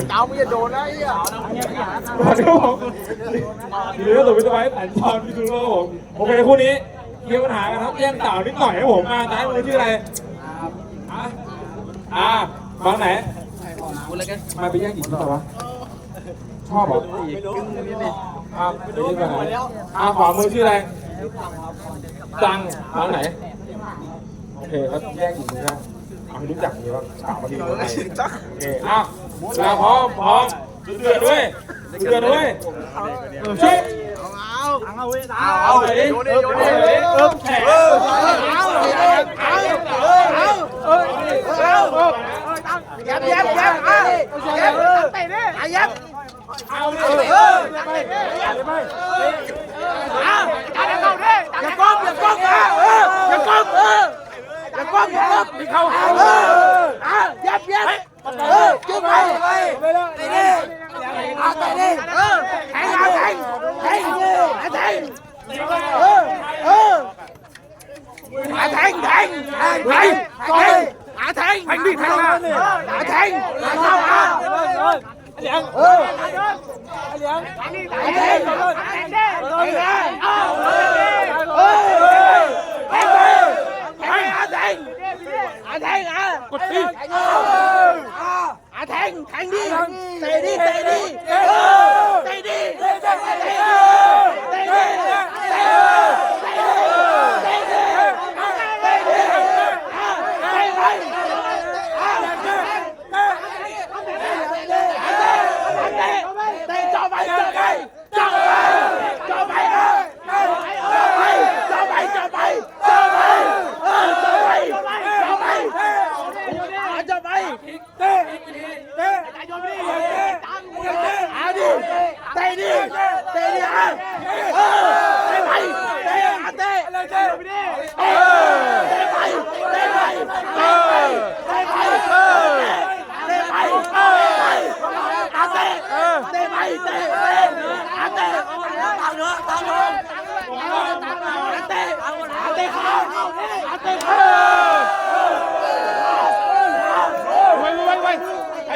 เจ้าไม่จะโดนนะไอ้เหี้ยหรือตัววิศวะสัญจรพิษณุโลกโอเคคู่นี้เคลียร์ปัญหากันครับแย่งเต่านิดหน่อยให้ผมมาซ้ายมือชื่ออะไรฝั่งไหนมาไปแย่งหญิงต่อวะชอบเหรอไม่รู้ไปยื่นกันไหนขวามือชื่ออะไรจังฝั่งไหนโอเคแล้วแย่งหญิงนะไม่รู้จักนี่ว่าข่าวมาดีเลยโอเคเวลาพร้อมเดือดด้วยช่วยเอาเลยดิแข่งยับเตะดิยับเอาดิอย่าก้มอย่าก้มมีเข้าหายับจุ๊บไปเตะดิแทงดิแทงเข้าเหลียงกดตีแทงดิเตะดิ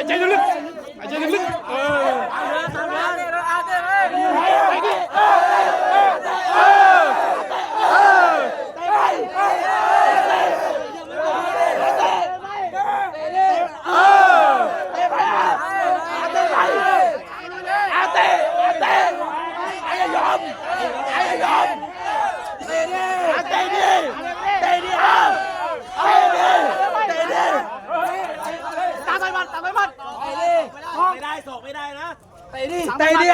ใจลึกไม่ได้นะเตะดิเตะดิ